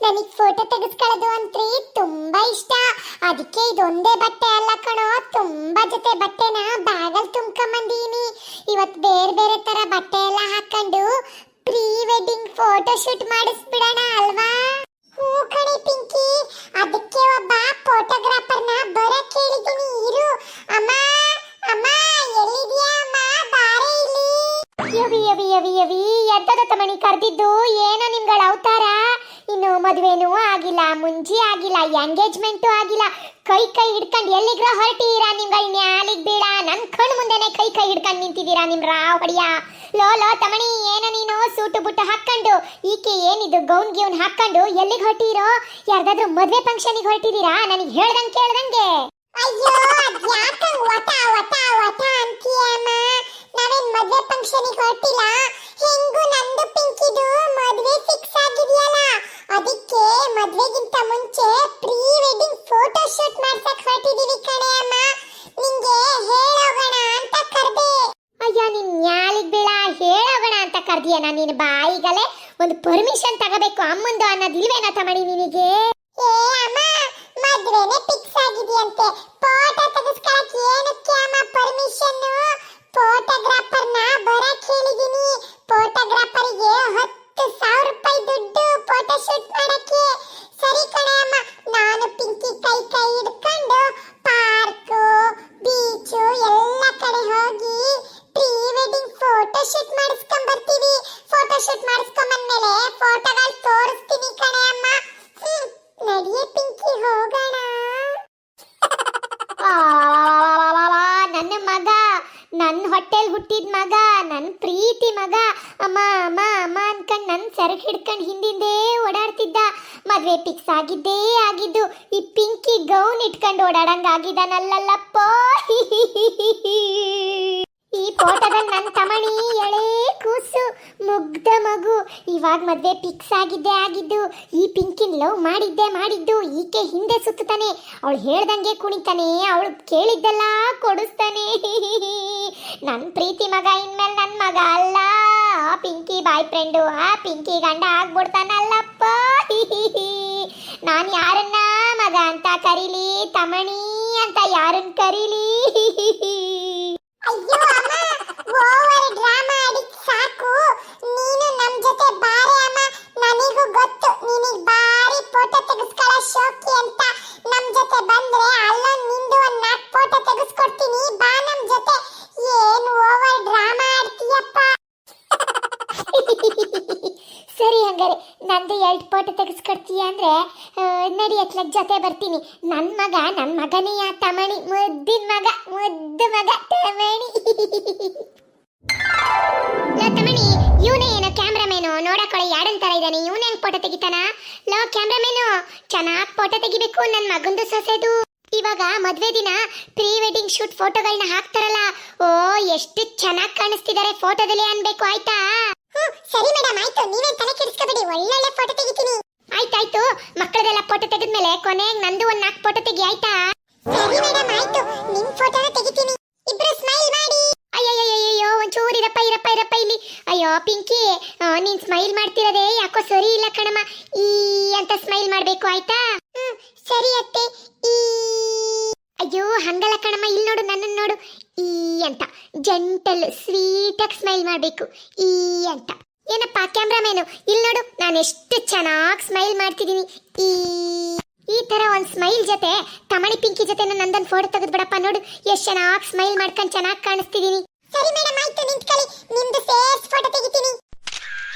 ನನಗ್ ಫೋಟೋ ತೆಗೆಸ್ಕೊಳ್ಳೋದು ಅಂದ್ರೆ ತುಂಬಾ ಇಷ್ಟ. ಅದಕ್ಕೆ ಇದೊಂದೇ ಬಟ್ಟೆ ಅಲ್ಲ ಕಣೋ, ತುಂಬಾ ಜೊತೆ ಬಟ್ಟೆನ ಬ್ಯಾಗಲ್ಲಿ ತುಂಬ್ಕೊಂಬಂದೀನಿ. ಇವತ್ತು ಬೇರೆ ಬೇರೆ ತರ ಬಟ್ಟೆ ಎಲ್ಲ ಹಾಕೊಂಡು ಪ್ರೀ ವೆಡ್ಡಿಂಗ್ ಫೋಟೋ ಶೂಟ್ ಮಾಡಿಸ್ಬಿಡೋಣ ಅಲ್ವಾ? ಹೂ ಕಣೆ ಪಿಂಕಿ, ಅದಕ್ಕೆ ಒಬ್ಬ ಫೋಟೋಗ್ರಾಫರ್ನ ಬರಕ್ ಹೇಳಿದೀನಿ. ಇರು ಅಮ್ಮ, ಅಮ್ಮ ಎಲ್ಲಿದ್ಯಾ ಅಮ್ಮ, ಬಾರೆ ಇಲ್ಲಿ. ಯವಿ ಯವಿ ಯವಿ ಯವಿ ಎದ್ದದ ತಮಣಿ ಕರೆದಿದ್ದು? ಏನೋ ನಿಮ್ಗಳ ಅವತಾರ? ಇನ್ನು ಮದುವೆನೂ ಆಗಿಲ್ಲ, ಮುಂಜಿ ಆಗಿಲ್ಲ, ಎಂಗೇಜ್ಮೆಂಟು ಆಗಿಲ್ಲ. ಕೈ ಕೈ ಹಿಡ್ಕೊಂಡು ಎಲ್ಲಿಗ್ರ ಹೊರಟೀರಾ? ನಿಮ್ಗಳ ನ್ಯಾಲಿಗ್ ಬೇಡ, ನನ್ ಕಣ್ಣು ಮುಂದೆನೆ ಕೈ ಕೈ ಹಿಡ್ಕೊಂಡು ನಿಂತಿದ್ದೀರಾ ನಿಮ್ ರಾವ್ ಹೊಡಿಯ. ಲೋ ತಮಣಿ, ಏನೋ ನೀನು ಸೂಟು ಬುಟ್ಟು ಹಾಕೊಂಡು, ಈಕೆ ಏನಿದು ಗೌನ್ ಗಿವ್ನ್ ಹಾಕೊಂಡು ಎಲ್ಲಿಗೆ ಹೊರಟೀರೋ? ಯಾರ್ದಾದ್ರೂ ಮದ್ವೆ ಫಂಕ್ಷನಿಗೆ ಹೊರಟಿದ್ದೀರಾ? ನನಗೆ ಹೇಳ್ದಂಗೆ ಕೇಳ್ದಂಗೆ. ಅಯ್ಯೋ ಅದ್ಯಾಕಂಗ್ ವಟ ವಟ ವಟ ಅಂತೀಯಮ್ಮ? ನಾವೇನ್ ಮದ್ವೆ ಫಂಕ್ಷನಿಗೆ ಹೊರಟಿಲ್ಲ. ಹೆಂಗು ನಂದು ಪಿಂಕಿದು ಮದ್ವೆ ಫಿಕ್ಸ್ ಆಗಿದೆಯಲ್ಲ, ಅದಕ್ಕೆ ಮದ್ವೆಗಿಂತ ಮುಂಚೆ ಪ್ರೀ ವೆಡ್ಡಿಂಗ್ ಫೋಟೋ ಶೂಟ್ ಮಾಡ್ಸಕ್ ಹೊರಟಿದೀವಿ ಕಣೆ ಅಮ್ಮ. ನಿಂಗೆ ಹೇಳೋಗೋಣ ಅಂತ ಕರ್ದೆ. ಅಯ್ಯ ನಿನ್ ನ್ಯಾಲಿಗ್ ಬೀಳ, ಹೇಳೋಗೋಣ ಅಂತ ಕರ್ದಿಯನ? ನಿನ್ ಬಾಯಿಗಲೇ ಒಂದು ಪರ್ಮಿಷನ್ ತಗೋಬೇಕು ಅಮ್ಮಂದು ಅನ್ನೋದಿಲ್ವೇನೋ ತಮಣಿ ನಿನಗೆ? ಏ ಅಮ್ಮ, ಮದ್ವೆನೆ ಫಿಕ್ಸ್ ಆಗಿದೆಯಂತೆ, ಫೋಟೋ ತೆಗೆಸ್ಕೊಳಕ್ ಏನಕ್ಕೆ ಅಮ್ಮ ಪರ್ಮಿಷನ್? ಫೋಟೋಗ್ರಾಫರ್ನ ಬರಕ್ ಹೇಳಿದೀನಿ. ಫೋಟೋಗ್ರಾಫರಿಗೆ 10,000 ರೂಪಾಯಿ ದುಡ್ಡು ಫೋಟೋ ಶೂಟ್ ಮಾಡಕ್ಕೆ. ಸರಿ ಕಣೆ ಅಮ್ಮ, ನಾನು ಪಿಂಕಿ ಕೈ ಕೈ ಹಿಡ್ಕೊಂಡು ಪಾರ್ಕು ಬೀಚು ಎಲ್ಲ ಕಡೆ ಹೋಗಿ ಪ್ರೀ ವೆಡ್ಡಿಂಗ್ ಫೋಟೋ ಶೂಟ್ ಮಾಡಿಸ್ಕೊಂಡ್ ಬರ್ತೀವಿ. ಫೋಟೋ ಶೂಟ್ ಮಾಡಿಸ್ಕೊಂಡ್ ಬಂದ್ಮೇಲೆ ಫೋಟೋಗಳು ತೋರಿಸ್ತೀನಿ ಕಣೆ ಅಮ್ಮ. ನಡಿಯೇ ಪಿಂಕಿ, ಹೋಗೋಣ. ನನ್ನ ಮಗ, ನನ್ನ ಹೊಟ್ಟೆಲ್ ಹುಟ್ಟಿದ ಮಗ, ನನ್ನ ಪ್ರೀತಿ ಮಗ, ಅಮ್ಮ ಅಮ್ಮ ಅಮ್ಮ ಅನ್ಕಂಡು ನನ್ನ ಸೆರಗ್ ಹಿಡ್ಕೊಂಡು ಹಿಂದಿಂದೇ ಓಡಾಡ್ತಿದ್ದ. ಮದ್ವೆ ಫಿಕ್ಸ್ ಆಗಿದ್ದೇ ಆಗಿದ್ದು ಈ ಪಿಂಕಿ ಗೌನ್ ಇಟ್ಕೊಂಡು ಓಡಾಡಂಗ ಆಗಿದ್ದಾನಲ್ಲಪ್ಪ. ಈ ಫೋಟೋದಲ್ಲಿ ನನ್ನ ತಮಣಿ ಎಳೆ ಕೂಸು, ಮುಗ್ಧ ಮಗು. ಇವಾಗ ಮದ್ವೆ ಫಿಕ್ಸ್ ಆಗಿದ್ದೇ ಆಗಿದ್ದು. ಈ ಪಿಂಕಿನ್ ಲವ್ ಮಾಡಿದ್ದು. ಈಕೆ ಹಿಂದೆ ಸುತ್ತಾನೆ, ಅವಳು ಹೇಳ್ದಂಗೆ ಕುಣಿತಾನೆ, ಅವಳು ಕೇಳಿದ್ದೆಲ್ಲ ಕೊಡಿಸ್ತಾನೆ. ನನ್ನ ಪ್ರೀತಿ ಮಗ ಇನ್ಮೇಲೆ ನನ್ನ ಮಗ ಅಲ್ಲ, ಆ ಪಿಂಕಿ ಬಾಯ್ ಫ್ರೆಂಡು, ಆ ಪಿಂಕಿ ಗಂಡ ಆಗ್ಬಿಡ್ತಾನಲ್ಲಪ್ಪ. ನಾನು ಯಾರನ್ನ ಮಗ ಅಂತ ಕರೀಲಿ, ತಮಣಿ ಅಂತ ಯಾರನ್ನ ಕರೀಲಿ? ಅಯ್ಯೋ ಅಮ್ಮ, ಓವರ್ ಡ್ರಾಮಾ ಆಡಿದ್ ಸಾಕು. ನೀನು ನಮ್ ಜೊತೆ ಬಾರೆ ಅಮ್ಮ. ನನಗೂ ಗೊತ್ತು ನಿನಗೆ ಬಾರಿ ಫೋಟೋ ತೆಗೆಸ್ಕೊಳ್ಳೋ ಶೋಕಿ ಅಂತ. ನಮ್ ಜೊತೆ ಬಂದ್ರೆ ಅಲ್ಲೊಂದು ನಿಂದು ಒಂದು 4 ಫೋಟೋ ತೆಗೆಸ್ಕೊಡ್ತೀನಿ, ಬಾ ನಮ್ ಜೊತೆ. ಏನು ಓವರ್ ಡ್ರಾಮಾ ಆಡ್ತೀಯಪ್ಪ? ಸರಿ, ಹಂಗಾರೆ ನಂದು 2 ಫೋಟೋ ತೆಗೆಸ್ಕೊಡ್ತೀಯ ಅಂದ್ರೆ ನಡಿ ಅತ್ಲ ಜೊತೆ ಬರ್ತೀನಿ. ನನ್ನ ಮಗನೇ ಆ ತಮಣಿ, ಮುದ್ದಿನ ಮಗ, ಮುದ್ದು ಮಗ ತಮಣಿ. ತಮಣಿ, ಇವನೇ ಏನೋ ಕ್ಯಾಮ್ರಾಮೇನು, ನೋಡಕೊಳ್ಳಿ ಯಾಡನ್ ತರ ಇದ್ದಾನೆ. ಇವನೇ ಹೆಂಗ್ ಫೋಟೋ ತೆಗಿತಾನ? ಲೋ ಕ್ಯಾಮ್ರಾಮೇನು, ಚೆನ್ನಾಗಿ ಫೋಟೋ ತೆಗಿಬೇಕು, ನನ್ನ ಮಗಂದು ಸೊಸೆದು. ಇವಾಗ ಮದ್ವೆ ದಿನ ಪ್ರೀ ವೆಡ್ಡಿಂಗ್ ಶೂಟ್ ಫೋಟೋಗಳನ್ನ ಹಾಕ್ತಾರಲ್ಲ, ಓ ಎಷ್ಟು ಚೆನ್ನಾಗಿ ಕಾಣಿಸ್ತಿದ್ದಾರೆ ಫೋಟೋದಲ್ಲಿ ಅನ್ಬೇಕು, ಆಯ್ತಾ? ಸರಿ ಮೇಡಮ್, ಆಯ್ತು, ನೀವೇನ್ ತಲೆ ಕೆಡಿಸ್ಕೋಬೇಡಿ, ಒಳ್ಳೊಳ್ಳೆ ಫೋಟೋ ತೆಗಿತೀನಿ. ಆಯ್ತಾಯ್ತು, ಮಕ್ಕಳದೆಲ್ಲ ಫೋಟೋ ತೆಗೆದ್ಮೇಲೆ ಕೊನೆಗೆ ನಂದು ಒಂದು 4 ಫೋಟೋ ತೆಗಿ, ಆಯ್ತಾ? ಸರಿ ಮೇಡಮ್, ಆಯ್ತು, ನಿಮ್ ಫೋಟೋನ ತೆಗಿತೀನಿ. ಇಬ್ರು ಸ್ಮೈಲ್ ಮಾಡಿ. ಅಯ್ಯಯ್ಯಯ್ಯೋ, ಒಂಚೂರು ಇರಪ್ಪ ಇಲ್ಲಿ. ಅಯ್ಯೋ ಪಿಂಕಿ, ನೀನ್ ಸ್ಮೈಲ್ ಮಾಡ್ತಿರೋದೇ ಯಾಕೋ ಸರಿ ಇಲ್ಲ ಕಣಮ್ಮ. ಈ ಅಂತ ಸ್ಮೈಲ್ ಮಾಡ್ಬೇಕು, ಆಯ್ತಾ? ಸರಿ ಅತ್ತೆ. ಈ ಅಯ್ಯೋ ಹಂಗಲ್ಲ ಕಣಮ್ಮ, ಇಲ್ಲಿ ನೋಡು, ನನ್ನನ್ನು ನೋಡು. ಈ ಅಂತ ಜೆಂಟಲ್ ಸ್ವೀಟಾಗಿ ಸ್ಮೈಲ್ ಮಾಡಬೇಕು. ಈ ಅಂತ. ಏನಪ್ಪ ಕ್ಯಾಮ್ರಾಮೇನು, ಇಲ್ಲಿ ನೋಡು, ನಾನು ಎಷ್ಟು ಚೆನ್ನಾಗಿ ಸ್ಮೈಲ್ ಮಾಡ್ತಿದ್ದೀನಿ. ಈ ತರ ಒಂದು ಸ್ಮೈಲ್ ಜೊತೆ ತಮಣಿ ಪಿಂಕಿ ಜೊತೆ ನಂದೊಂದು ಫೋಟೋ ತೆಗೆದ್ಬಿಡಪ್ಪ. ನೋಡು ಎಷ್ಟು ಚೆನ್ನಾಗಿ ಸ್ಮೈಲ್ ಮಾಡ್ಕೊಂಡು ಚೆನ್ನಾಗಿ ಕಾಣಿಸ್ತಿದ್ದೀನಿ. ಸರಿ ಮೇಡಮ್, ಆಯ್ತು, ನಿಂತ್ಕೊಳ್ಳಿ, ನಿಮ್ದು ಫೇಸ್ ಫೋಟೋ ತೆಗಿತೀನಿ.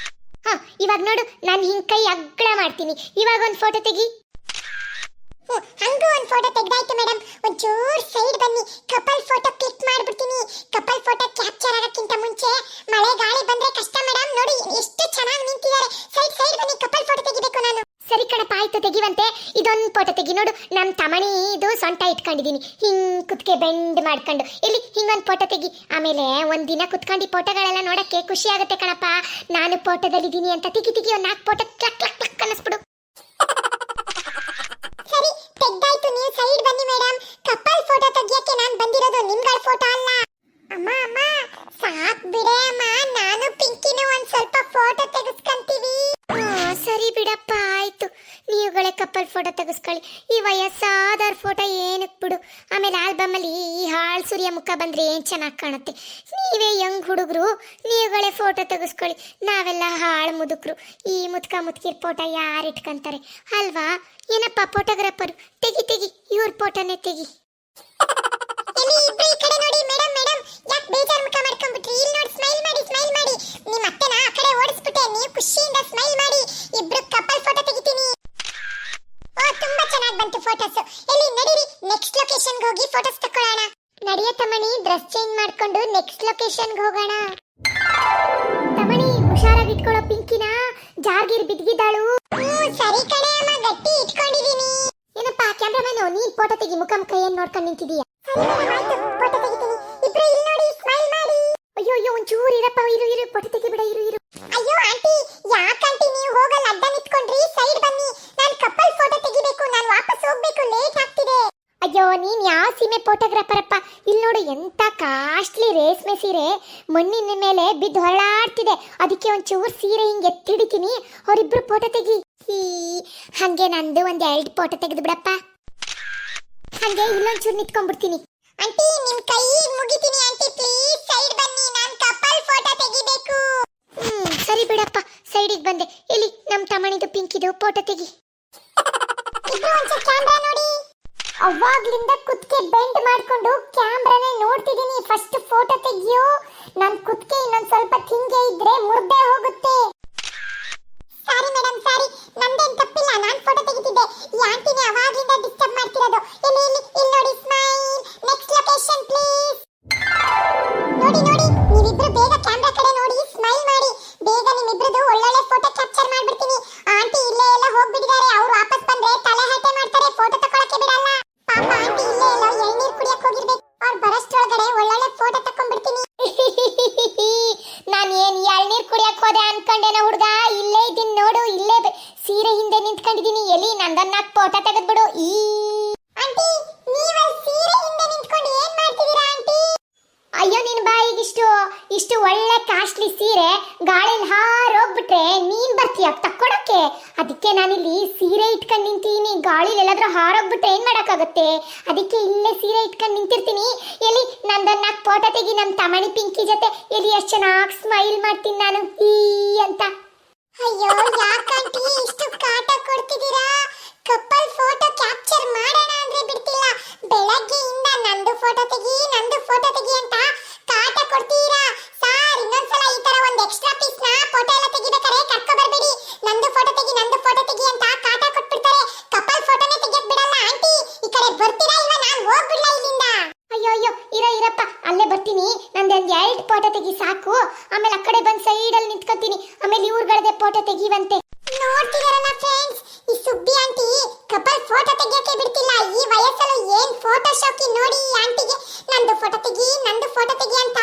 ಇವಾಗ ನೋಡು, ನಾನು ಹಿಂಗ್ ಕೈ ಅಗ್ಳ ಮಾಡ್ತೀನಿ. ಇವಾಗ ಒಂದು ಫೋಟೋ ತೆಗಿ. ಹಂಗೂ ಒಂದು ಫೋಟೋ ತೆಗ್ದಾಯ್ತು ಮೇಡಮ್. ಒಂಚೂರು ಸೈಡ್ ಬನ್ನಿ, ಕಪಲ್ ಫೋಟೋ ಕ್ಲಿಕ್ ಮಾಡ್ಬಿಡ್ತೀನಿ. ಕಪಲ್ ಫೋಟೋ ಕ್ಯಾಪ್ಚರ್ ಆಗಕ್ಕಿಂತ ಮುಂಚೆ ಮಳೆ ಗಾಳಿ ಬಂದ್ರೆ ಕಷ್ಟ ಮೇಡಮ್. ನೋಡಿ ಎಷ್ಟು ಚೆನ್ನಾಗಿ ನಿಂತಿದ್ದಾರೆ. ಸೈಡ್ ಬನ್ನಿ, ಕಪಲ್ ಫೋಟೋ ತೆಗಿಬೇಕು ನಾನು. ಸರಿ ಕಣಪ್ಪ, ಆಯ್ತು, ತೆಗಿವಂತೆ. ಇದೊಂದು ಫೋಟೋ ತೆಗಿ. ನೋಡು, ನಮ್ಮ ತಮಣಿ ಇದು ಸೊಂಟ ಇಟ್ಕೊಂಡಿದ್ದೀನಿ, ಹಿಂಗ್ ಕುತ್ಕೆ ಬೆಂಡ್ ಮಾಡ್ಕೊಂಡು. ಇಲ್ಲಿ ಹಿಂಗೊಂದು ಫೋಟೋ ತೆಗಿ. ಆಮೇಲೆ ಒಂದಿನ ಕುತ್ಕೊಂಡು ಈ ಫೋಟೋಗಳೆಲ್ಲ ನೋಡಕ್ಕೆ ಖುಷಿ ಆಗುತ್ತೆ ಕಣಪ್ಪ. ನಾನು ಫೋಟೋದಲ್ಲಿದ್ದೀನಿ ಅಂತ ತೆಗಿ ಒಂದು 4 ಫೋಟೋ ಕ್ಲಕ್ ಕ್ಲಕ್ ಕ್ಲಕ್ ಅನ್ನಿಸ್ಬಿಡು. ಸರಿ, ತೆಗ್ದಾಯ್ತು, ನೀವು ಸೈಡ್ ಬನ್ನಿ ಮೇಡಮ್. ಕಪಲ್ ಫೋಟೋ ತೆಗಿಯಕ್ಕೆ ನಾನು ಬಂದಿರೋದು, ನಿಮ್ಗಳ ಫೋಟೋ ಅಲ್ಲ. ಅಮ್ಮ ಸಾಕ್ ಬಿಡೆ ಅಮ್ಮ, ನಾನು ಪಿಂಕಿನ ಒಂದ್ ಸ್ವಲ್ಪ ಫೋಟೋ ತೆಗೆಸ್ಕೊಂತೀವಿ. ಸರಿ ಬಿಡಪ್ಪ, ಆಯ್ತು, ಬಂದ್ರೆ ಏನ್ ಚೆನ್ನಾಗಿ ಕಾಣುತ್ತೆ. ನೀವೇ ಯಂಗ್ ಹುಡುಗರು, ನೀವುಗಳೇ ಫೋಟೋ ತೆಗೆಸ್ಕೊಳ್ಳಿ. ನಾವೆಲ್ಲ ಹಾಳು ಮುದುಕರು. ಈ ಮುದ್ಕ ಮುದ್ಕಿರ್ ಫೋಟೋ ಯಾರು ಇಟ್ಕೊಂತಾರೆ ಅಲ್ವಾ? ಏನಪ್ಪ ಫೋಟೋಗ್ರಾಫರ್, ತೆಗಿ ತೆಗಿ ಇವ್ರ ಫೋಟೋನೇ ತೆಗಿ. ಎಲ್ಲಿ ಇಬ್ರು ಈ ಕಡೆ ನೋಡಿ. ಮೇಡಮ್ ಮೇಡಮ್, ಯಾಕೆ ಬೇಜಾರು ಮುಖ ಮಾಡ್ಕೊಂಡ್ಬಿಟ್ರಿ? ಇಲ್ಲಿ ನೋಡಿ, ಸ್ಮೈಲ್ ಮಾಡಿ ಸ್ಮೈಲ್ ಮಾಡಿ. ನಿಮ್ಮ ಅತ್ತೆನ ಆ ಕಡೆ ಓಡಿಸ್ಬಿಟ್ಟೆ, ನೀವು ಖುಷಿಯಿಂದ ಸ್ಮೈಲ್ ಮಾಡಿ. ಇಬ್ರು ಕಪಲ್ ಫೋಟೋ ತೆಗಿತೀನಿ. ಓ, ತುಂಬಾ ಚೆನ್ನಾಗಿ ಬಂತು ಫೋಟೋಸ್. ಎಲ್ಲಿ ನಡೀರಿ, ನೆಕ್ಸ್ಟ್ ಲೊಕೇಶನ್ಗೆ ಹೋಗಿ ಫೋಟೋಸ್ ತಕೊಳ್ಳೋಣ. ನಡೆಯ ತಮ್ಮಣಿ, ಡ್ರೆಸ್ ಚೇಂಜ್ ಮಾಡ್ಕೊಂಡು ನೆಕ್ಸ್ಟ್ ಲೊಕೇಶನ್ಗೆ ಹೋಗೋಣ. ತಮ್ಮಣಿ, ಹುಷಾರಾಗಿ ಇಟ್ಕೊಳ್ಳೋ ಪಿಂಕಿನ, ಜಾರ್ಗಿರ್ ಬಿದ್ದಿದ್ದಾಳು. ಸರಿ ಕಣೆ ಅಮ್ಮ, ಗಟ್ಟಿ ಇಟ್ಕೊಂಡಿದೀನಿ. ಏನಪ್ಪ ಕ್ಯಾಮ್ರಾಮನ್, ನೀನ್ ಫೋಟೋ ತೆಗಿ. ಮುಖ ಮುಖ ಏನ್ ನೋಡ್ಕೊಂಡು ನಿಂತಿದೀಯ? ಫೋಟೋ ತೆಗಿತೀನಿ. ಇಬ್ರು ಇಲ್ಲಿ ನೋಡಿ, ಸ್ಮೈಲ್ ಮಾಡಿ. ಅಯ್ಯೋ ಅಯ್ಯೋ, ಒಂಚೂರು ಇರಪ್ಪ, ಇರು ಇರು, ಫೋಟೋ ತೆಗಿಬಿಡ, ಇರು ಇರು. ಅಯ್ಯೋ ಆಂಟಿ, ಯಾಕಂಟಿ ನೀವು ಹೋಗಲ್ಲ ಅಡ್ಡ ನಿಂತ್ಕೊಂಡ್ರಿ? ಸೈಡ್ ಬನ್ನಿ, ನಾನು ಕಪಲ್ ಫೋಟೋ ತೆಗಿಬೇಕು. ನಾನು ವಾಪಸ್ ಹೋಗ್ಬೇಕು, ಲೇಟ್ ಆಗ್ತಿದೆ. ಅಯ್ಯೋ, ನೀನ್ ಯಾವ ಸೀಮೆ ಫೋಟೋಗ್ರಾಫರ್ ಅಪ್ಪ? ಇಲ್ಲಿ ನೋಡು, ಎಂತ ಕಾಸ್ಟ್ಲಿ ರೇಷ್ಮೆ ಸೀರೆ ಮಣ್ಣಿನ ಮೇಲೆ ಬಿದ್ದು ಹೊರಳಾಡ್ತಿದೆ. ಅದಕ್ಕೆ ಒಂಚೂರು ಸೀರೆ ಹಿಂಗೆ ಎತ್ತಿಡಿತೀನಿ, ಅವರಿಬ್ರು ಫೋಟೋ ತೆಗಿ. ಹಂಗೆ ನಂದು ಒಂದ್ 2 ಫೋಟೋ ತೆಗೆದು ಬಿಡಪ್ಪ. ಹಂಗೆ ಇಲ್ಲೊಂಚೂರು ನಿಂತ್ಕೊಂಡ್ಬಿಡ್ತೀನಿ. ಆಂಟಿ, ನಿಮ್ ಕೈ ಮುಗಿತೀನಿ ಆಂಟಿ, ಪ್ಲೀಸ್ ಸೈಡ್ ಬನ್ನಿ, ನಾನು ಕಪಲ್ ಫೋಟೋ ತೆಗಿಬೇಕು. ಸರಿ ಬಿಡಪ್ಪ, ಸೈಡಿಗೆ ಬಂದೆ. ಇಲ್ಲಿ ನಮ್ ತಮ್ಮನಿದು ಪಿಂಕಿದು ಫೋಟೋ ತೆಗಿ. ಕ್ಯಾಮ್ರಾ ನೋಡಿ. ಅವಾಗ್ಲಿಂದ ಕುತ್ಕೆ ಬೆಂಡ್ ಮಾಡ್ಕೊಂಡು ಕ್ಯಾಮ್ರಾನೇ ನೋಡ್ತಿದ್ದೀನಿ. First photo ತೆಗಿಯೋ. ನನ್ ಕುತ್ಕೆ ಇನ್ನೊಂದ್ ಸ್ವಲ್ಪ ಹಿಂಗೆ ಇದ್ರೆ ಮುರ್ದೇ ಹೋಗುತ್ತೆ. ಸಾರಿ ಮೇಡಮ್, ಸಾರಿ, ನಂದೇನ್ ತಪ್ಪಿಲ್ಲ, ನಾನ್ ಫೋಟೋ ತೆಗಿತಿದ್ದೆ. ಈ ಆಂಟಿನೇ ಅವಾಗ್ಲಿಂದ ಡಿಸ್ಟರ್ಬ್ ಮಾಡ್ತಿರೋದು. ಇಲ್ಲಿ ನೋಡಿ, ಸ್ಮೈಲ್. Next location please. ನೋಡಿ ನೋಡಿ, ನೀವಿಬ್ರು ಬೇಗ ಕ್ಯಾಮ್ರಾ ಕಡೆ ನೋಡಿ, ಸ್ಮೈಲ್ ಮಾಡಿ. ಬೇಗ ನಿಮ್ಮಿಬ್ರದು ಒಳ್ಳೊಳ್ಳೆ ಫೋಟೋ ಕ್ಯಾಪ್ಚರ್ ಮಾಡ್ಬಿಡ್ತೀನಿ. ಆಂಟಿ ಇಲ್ಲೇ ಎಲ್ಲ ಹೋಗ್ಬಿಟ್ಟಿದ್ದಾರೆ. ಅವ್ರು ವಾಪಸ್ ಬಂದ್ರೆ ತಲೆ ಹರಟೆ ಮಾಡ್ತಾರೆ, ಫೋಟೋ ತಗೊಳಕ್ಕೆ ಬಿಡಲ್ಲ. ಪಾಪ ಆಂಟಿ ಇಲ್ಲೇ ಎಲ್ಲ ಎಳ್ನೀರ್ ಕುಡಿಯಕ್ಕೆ ಹೋಗಿರ್ಬೇಕು. ಅವ್ರು ಬರಷ್ಟೊಳಗಡೆ ಒಳ್ಳೊಳ್ಳೆ ಫೋಟೋ ತಕೊಂಡ್ಬಿಡ್ತೀನಿ. ನಾನು ಏನ್ ಎಳ್ನೀರ್ ಕುಡಿಯಕ್ಕೆ ಹೋದೆ ಅನ್ಕೊಂಡೇನ ಹುಡುಗ? ಇಲ್ಲೇ ಇದ್ದೀನಿ ನೋಡು, ಇಲ್ಲೇ ಸೀರೆ ಹಿಂದೆ ನಿಂತ್ಕೊಂಡಿದ್ದೀನಿ. ಎಲ್ಲಿ ನಂದನ್ನ ಫೋಟೋ ತೆಗೆದ್ಬಿಡು. ಆಂಟಿ, ನೀವಲ್ಲಿ ಸೀರೆ ಹಿಂದೆ ನಿಂತ್ಕೊಂಡು ಏನ್ ಮಾಡ್ತಿದ್ದೀರಾ ಆಂಟಿ? ಅಯ್ಯೋ, ನಿನ್ ಬಾಯಿಗಿಷ್ಟು ಇಷ್ಟು ಒಳ್ಳೆ ಕಾಸ್ಟ್ಲಿ ಸೀರೆ ಗಾಳಿಲಿ ಹಾರೋಗ್ಬಿಟ್ರೆ ನೀನ್ ಬರ್ತೀಯ ತಕ್ಕೊಡಕ್ಕೆ? ಅದಕ್ಕೆ ನಾನಿಲ್ಲಿ ಸೀರೆ ಇಟ್ಕೊಂಡು ನಿಂತೀನಿ. ಗಾಳಿಲಿ ಎಲ್ಲಾದ್ರೂ ಹಾರೋಗ್ಬಿಟ್ರೆ ಏನ್ ಮಾಡಕ್ಕಾಗುತ್ತೆ? ಅದಕ್ಕೆ ಇಲ್ಲೇ ಸೀರೆ ಇಟ್ಕೊಂಡು ನಿಂತಿರ್ತೀನಿ. ಎಲ್ಲಿ ನಂದನ್ನ ಫೋಟೋ ತೆಗಿ, ನಮ್ ತಮಣಿ ಪಿಂಕಿ ಜೊತೆ. ಎಲ್ಲಿ ಎಷ್ಟು ಚೆನ್ನಾಗಿ ಸ್ಮೈಲ್ ಮಾಡ್ತೀನಿ ನಾನು ಅಂತ. ಅಯ್ಯೋ, ಯಾಕಂಟಿ ಇಷ್ಟು ಕಾಟ ಕೊಡ್ತಿದ್ದೀರಾ? ಕಪಲ್ ಫೋಟೋ ಕ್ಯಾಪ್ಚರ್ ಮಾಡೋಣ ಅಂದ್ರೆ ಬಿಡ್ತಿಲ್ಲ. ಬೆಳಗ್ಗೆಯಿಂದ ನಂದು ಫೋಟೋ ತೆಗಿ, ನಂದು ಫೋಟೋ ತೆಗಿ ಅಂತ ಕಾಟ ಕೊಡ್ತೀರಾ? ಸಾರ್, ಇನ್ನೊಂದ್ಸಲ ಈ ತರ ಒಂದ್ ಎಕ್ಸ್ಟ್ರಾ ಪೀಸ್ ನ ಫೋಟೋ ಎಲ್ಲ ತೆಗಿಬೇಕಾರೆ ಕರ್ಕೊ ಬರ್ಬೇಡಿ. ನಂದು ಫೋಟೋ ತೆಗಿ, ನಂದು ಫೋಟೋ ತೆಗಿ ಅಂತ ಕಾಟ ಕೊಟ್ಬಿಡ್ತಾರೆ. ಕಪಲ್ ಫೋಟೋನೇ ತೆಗಿಯಕ್ ಬಿಡಲ್ಲ. ಆಂಟಿ, ಈ ಕಡೆ ಬರ್ತೀರಾ ಇಲ್ವಾ? ನಾನ್ ಹೋಗ್ಬಿಡ್ಲಾ ಇಲ್ಲಿಂದ? ಅಯ್ಯೋ ಅಯ್ಯೋ, ಇರಪ್ಪ, ಅಲ್ಲೇ ಬರ್ತೀನಿ. ನಂದೊಂದ್ 2 ಫೋಟೋ ತೆಗಿ ಸಾಕು. ಆಮೇಲೆ ಆ ಕಡೆ ಬಂದ್ ಸೈಡ್ ಅಲ್ಲಿ ನಿಂತ್ಕೊತೀನಿ. ಆಮೇಲೆ ಇವ್ರಗಳದೇ ಫೋಟೋ ತೆಗಿವಂತೆ. ನೋಡ್ತಿದಾರಲ್ಲ ಫ್ರೆಂಡ್ಸ್, ಈ ಸುಬ್ಬಿ ಆಂಟಿ ಕಪಲ್ ಫೋಟೋ ತೆಗಿಯಕ್ಕೆ ಬಿಡ್ತಿಲ್ಲ. ಈ ವಯಸ್ಸಲ್ಲಿ ಏನ್ ಫೋಟೋ ಶೋಕಿ ನೋಡಿ ಈ ಆಂಟಿಗೆ. ನಂದು ಫೋಟೋ ತೆಗಿ, ನಂದು ಫೋಟೋ ತೆಗಿ ಅಂತ